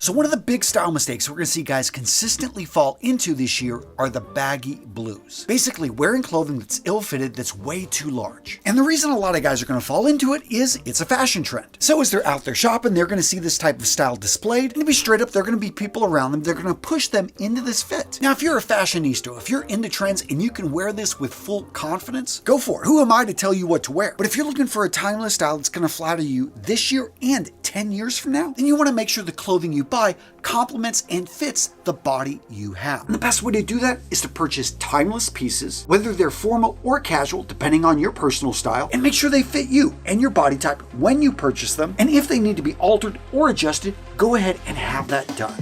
So one of the big style mistakes we're going to see guys consistently fall into this year are the baggy blues. Basically wearing clothing that's ill-fitted, that's way too large. And the reason a lot of guys are going to fall into it is it's a fashion trend. So as they're out there shopping, they're going to see this type of style displayed, and to be straight up, there are going to be people around them, they're going to push them into this fit. Now, if you're a fashionista, if you're into trends and you can wear this with full confidence, go for it. Who am I to tell you what to wear? But if you're looking for a timeless style that's going to flatter you this year and 10 years from now, then you want to make sure the clothing you buy complements and fits the body you have. And the best way to do that is to purchase timeless pieces, whether they're formal or casual, depending on your personal style, and make sure they fit you and your body type when you purchase them. And if they need to be altered or adjusted, go ahead and have that done.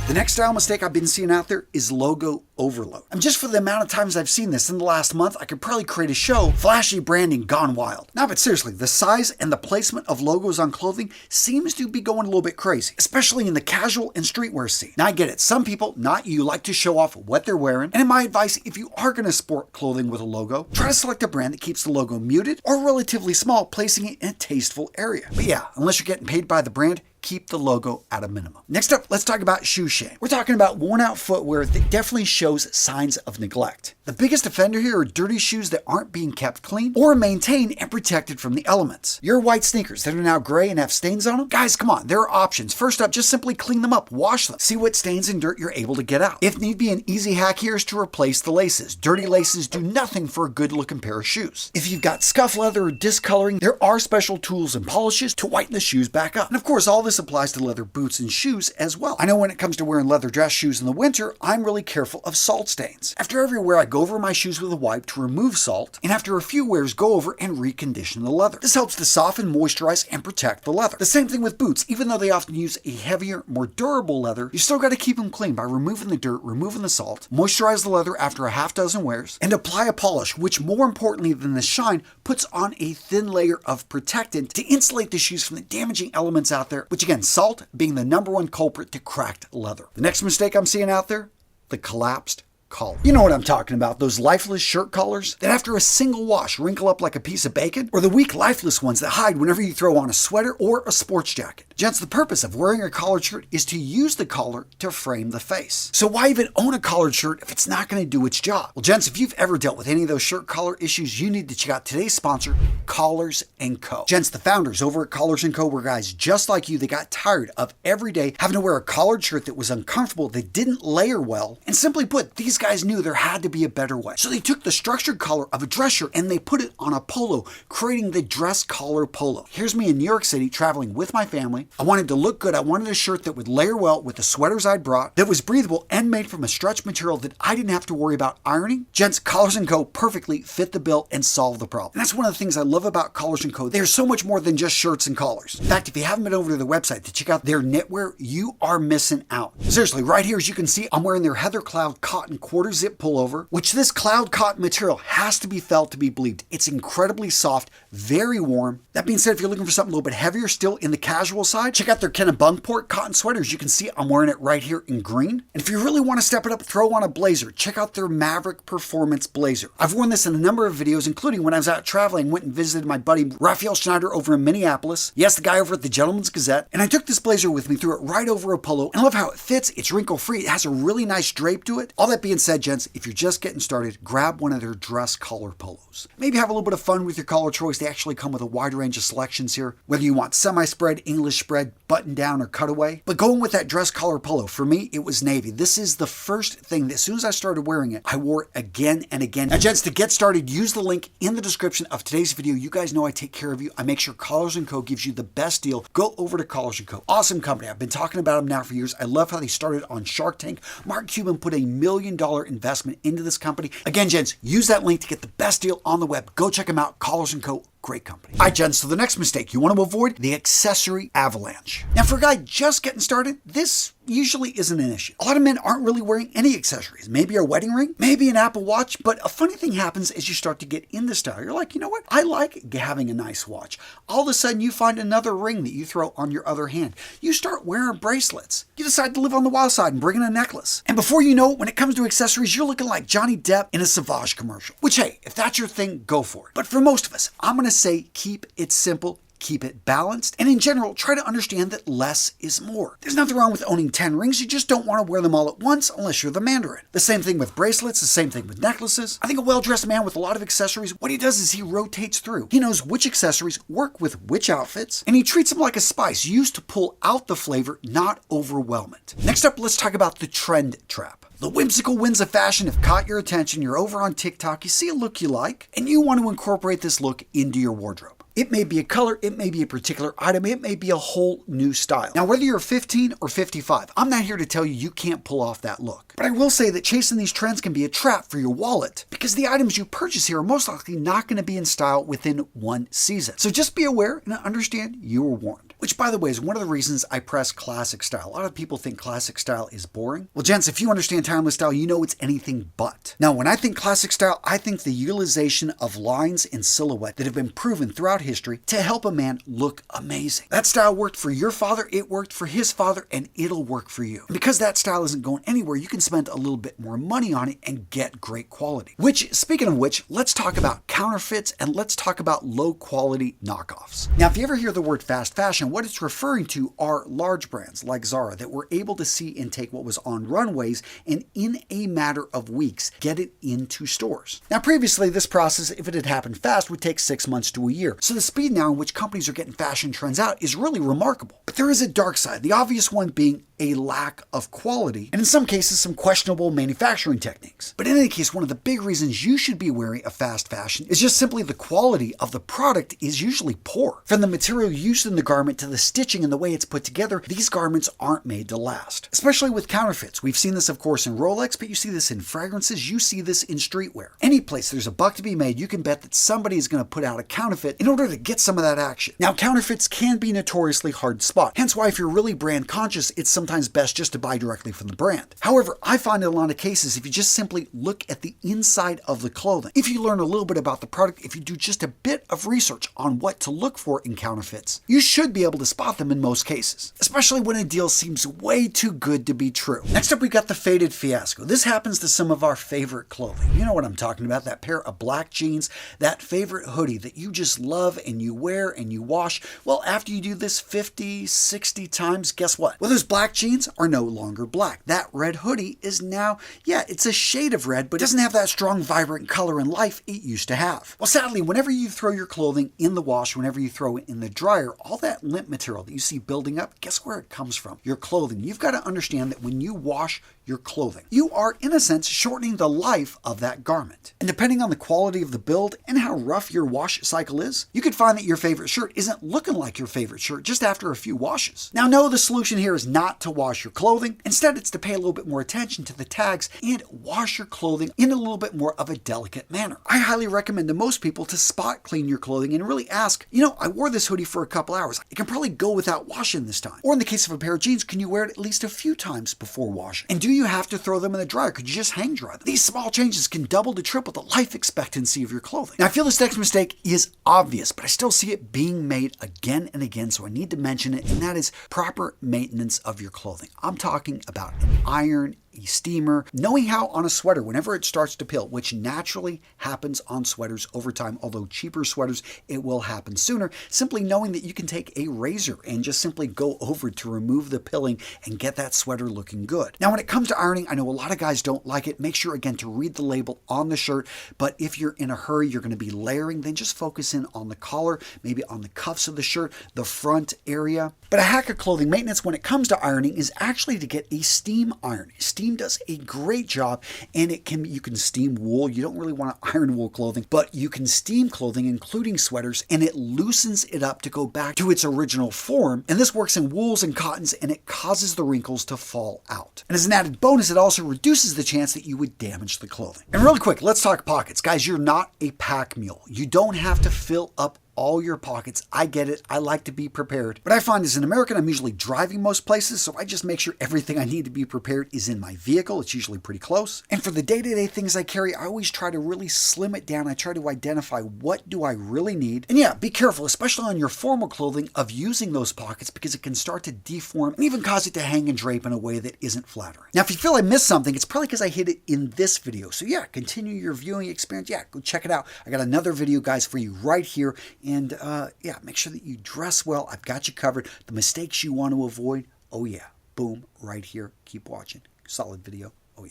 The next style mistake I've been seeing out there is logo overload. And just for the amount of times I've seen this in the last month, I could probably create a show, flashy branding gone wild. Now, but seriously, the size and the placement of logos on clothing seems to be going a little bit crazy, especially in the casual and streetwear scene. Now, I get it. Some people, not you, like to show off what they're wearing. And in my advice, if you are going to sport clothing with a logo, try to select a brand that keeps the logo muted or relatively small, placing it in a tasteful area. But yeah, unless you're getting paid by the brand, keep the logo at a minimum. Next up, let's talk about shoe shame. We're talking about worn out footwear that definitely shows signs of neglect. The biggest offender here are dirty shoes that aren't being kept clean or maintained and protected from the elements. Your white sneakers that are now gray and have stains on them? Guys, come on, there are options. First up, just simply clean them up, wash them. See what stains and dirt you're able to get out. If need be, an easy hack here is to replace the laces. Dirty laces do nothing for a good looking pair of shoes. If you've got scuff leather or discoloring, there are special tools and polishes to whiten the shoes back up. And of course, all this applies to leather boots and shoes as well. I know when it comes to wearing leather dress shoes in the winter, I'm really careful of salt stains. After every wear, I go over my shoes with a wipe to remove salt, and after a few wears, go over and recondition the leather. This helps to soften, moisturize, and protect the leather. The same thing with boots. Even though they often use a heavier, more durable leather, you still got to keep them clean by removing the dirt, removing the salt, moisturize the leather after a half dozen wears, and apply a polish, which more importantly than the shine, puts on a thin layer of protectant to insulate the shoes from the damaging elements out there, which again, salt being the #1 culprit to cracked leather. The next mistake I'm seeing out there, the collapsed collar. You know what I'm talking about, those lifeless shirt collars that after a single wash wrinkle up like a piece of bacon, or the weak lifeless ones that hide whenever you throw on a sweater or a sports jacket. Gents, the purpose of wearing a collared shirt is to use the collar to frame the face. So why even own a collared shirt if it's not going to do its job? Well, gents, if you've ever dealt with any of those shirt collar issues, you need to check out today's sponsor, Collars & Co. Gents, the founders over at Collars & Co were guys just like you that got tired of every day having to wear a collared shirt that was uncomfortable, that didn't layer well, and simply put, these guys knew there had to be a better way. So they took the structured collar of a dress shirt and they put it on a polo, creating the dress collar polo. Here's me in New York City traveling with my family. I wanted to look good. I wanted a shirt that would layer well with the sweaters I'd brought, that was breathable and made from a stretch material that I didn't have to worry about ironing. Gents, Collars & Co perfectly fit the bill and solve the problem. And that's one of the things I love about Collars & Co. They're so much more than just shirts and collars. In fact, if you haven't been over to their website to check out their knitwear, you are missing out. Seriously, right here, as you can see, I'm wearing their Heather Cloud cotton quarter zip pullover, which this cloud cotton material has to be felt to be believed. It's incredibly soft, very warm. That being said, if you're looking for something a little bit heavier still in the casual side, check out their Kennebunkport cotton sweaters. You can see I'm wearing it right here in green. And if you really want to step it up, throw on a blazer. Check out their Maverick Performance Blazer. I've worn this in a number of videos, including when I was out traveling, went and visited my buddy Raphael Schneider over in Minneapolis. Yes, the guy over at the Gentleman's Gazette. And I took this blazer with me, threw it right over a polo, and I love how it fits. It's wrinkle free. It has a really nice drape to it. All that being said, gents, if you're just getting started, grab one of their dress collar polos. Maybe have a little bit of fun with your collar choice. They actually come with a wide range of selections here, whether you want semi-spread, English spread, button down, or cutaway. But going with that dress collar polo, for me, it was navy. This is the first thing that as soon as I started wearing it, I wore it again and again. Now, gents, to get started, use the link in the description of today's video. You guys know I take care of you. I make sure Collars & Co gives you the best deal. Go over to Collars & Co. Awesome company. I've been talking about them now for years. I love how they started on Shark Tank. Mark Cuban put $1 million investment into this company. Again, gents, use that link to get the best deal on the web. Go check them out. Collars & Co. Great company. All right, gents, so the next mistake you want to avoid, the accessory avalanche. Now, for a guy just getting started, this usually isn't an issue. A lot of men aren't really wearing any accessories. Maybe a wedding ring, maybe an Apple Watch, but a funny thing happens as you start to get into style. You're like, you know what? I like having a nice watch. All of a sudden you find another ring that you throw on your other hand. You start wearing bracelets. You decide to live on the wild side and bring in a necklace. And before you know it, when it comes to accessories, you're looking like Johnny Depp in a Sauvage commercial. Which, hey, if that's your thing, go for it. But for most of us, I'm going to say keep it simple. Keep it balanced, and in general, try to understand that less is more. There's nothing wrong with owning 10 rings, you just don't want to wear them all at once unless you're the Mandarin. The same thing with bracelets, the same thing with necklaces. I think a well-dressed man with a lot of accessories, what he does is he rotates through. He knows which accessories work with which outfits, and he treats them like a spice used to pull out the flavor, not overwhelm it. Next up, let's talk about the trend trap. The whimsical winds of fashion have caught your attention, you're over on TikTok, you see a look you like, and you want to incorporate this look into your wardrobe. It may be a color, it may be a particular item, it may be a whole new style. Now, whether you're 15 or 55, I'm not here to tell you can't pull off that look. But I will say that chasing these trends can be a trap for your wallet because the items you purchase here are most likely not going to be in style within one season. So just be aware and understand you were warned. Which, by the way, is one of the reasons I press classic style. A lot of people think classic style is boring. Well, gents, if you understand timeless style, you know it's anything but. Now, when I think classic style, I think the utilization of lines and silhouette that have been proven throughout history to help a man look amazing. That style worked for your father, it worked for his father, and it'll work for you. And because that style isn't going anywhere, you can spend a little bit more money on it and get great quality. Which, speaking of which, let's talk about counterfeits and let's talk about low quality knockoffs. Now, if you ever hear the word fast fashion, what it's referring to are large brands like Zara that were able to see and take what was on runways and in a matter of weeks get it into stores. Now, previously, this process, if it had happened fast, would take 6 months to a year. So the speed now in which companies are getting fashion trends out is really remarkable. But there is a dark side, the obvious one being a lack of quality, and in some cases, some questionable manufacturing techniques. But in any case, one of the big reasons you should be wary of fast fashion is just simply the quality of the product is usually poor. From the material used in the garment to the stitching and the way it's put together, these garments aren't made to last. Especially with counterfeits. We've seen this, of course, in Rolex, but you see this in fragrances, you see this in streetwear. Any place there's a buck to be made, you can bet that somebody is going to put out a counterfeit in order to get some of that action. Now, counterfeits can be notoriously hard to spot. Hence why if you're really brand conscious, it's sometimes best just to buy directly from the brand. However, I find in a lot of cases, if you just simply look at the inside of the clothing, if you learn a little bit about the product, if you do just a bit of research on what to look for in counterfeits, you should be able to spot them in most cases, especially when a deal seems way too good to be true. Next up, we got the faded fiasco. This happens to some of our favorite clothing. You know what I'm talking about, that pair of black jeans, that favorite hoodie that you just love and you wear and you wash. Well, after you do this 50, 60 times, guess what? Well, those black jeans are no longer black. That red hoodie is now, yeah, it's a shade of red, but it doesn't have that strong, vibrant color and life it used to have. Well, sadly, whenever you throw your clothing in the wash, whenever you throw it in the dryer, all that lint material that you see building up, guess where it comes from? Your clothing. You've got to understand that when you wash your clothing, you are, in a sense, shortening the life of that garment. And depending on the quality of the build and how rough your wash cycle is, you could find that your favorite shirt isn't looking like your favorite shirt just after a few washes. Now, no, the solution here is not to wash your clothing. Instead, it's to pay a little bit more attention to the tags and wash your clothing in a little bit more of a delicate manner. I highly recommend to most people to spot clean your clothing and really ask, you know, I wore this hoodie for a couple hours. It can probably go without washing this time. Or in the case of a pair of jeans, can you wear it at least a few times before washing? And do you have to throw them in the dryer? Could you just hang dry them? These small changes can double to triple the life expectancy of your clothing. Now, I feel this next mistake is obvious, but I still see it being made again and again, so I need to mention it, and that is proper maintenance of your clothing. I'm talking about an iron, a steamer, knowing how on a sweater, whenever it starts to pill, which naturally happens on sweaters over time, although cheaper sweaters, it will happen sooner, simply knowing that you can take a razor and just simply go over to remove the pilling and get that sweater looking good. Now, when it comes to ironing, I know a lot of guys don't like it. Make sure, again, to read the label on the shirt, but if you're in a hurry, you're going to be layering, then just focus in on the collar, maybe on the cuffs of the shirt, the front area. But a hack of clothing maintenance when it comes to ironing is actually to get a steam iron. Steam does a great job, and you can steam wool. You don't really want to iron wool clothing, but you can steam clothing, including sweaters, and it loosens it up to go back to its original form. And this works in wools and cottons, and it causes the wrinkles to fall out. And as an added bonus, it also reduces the chance that you would damage the clothing. And really quick, let's talk pockets. Guys, you're not a pack mule. You don't have to fill up all your pockets. I get it. I like to be prepared. But I find as an American, I'm usually driving most places, so I just make sure everything I need to be prepared is in my vehicle. It's usually pretty close. And for the day-to-day things I carry, I always try to really slim it down. I try to identify what do I really need. And yeah, be careful, especially on your formal clothing, of using those pockets because it can start to deform and even cause it to hang and drape in a way that isn't flattering. Now, if you feel I missed something, it's probably because I hit it in this video. So yeah, continue your viewing experience. Yeah, go check it out. I got another video, guys, for you right here. And yeah, make sure that you dress well. I've got you covered. The mistakes you want to avoid, oh yeah, boom, right here. Keep watching. Solid video. Oh yeah.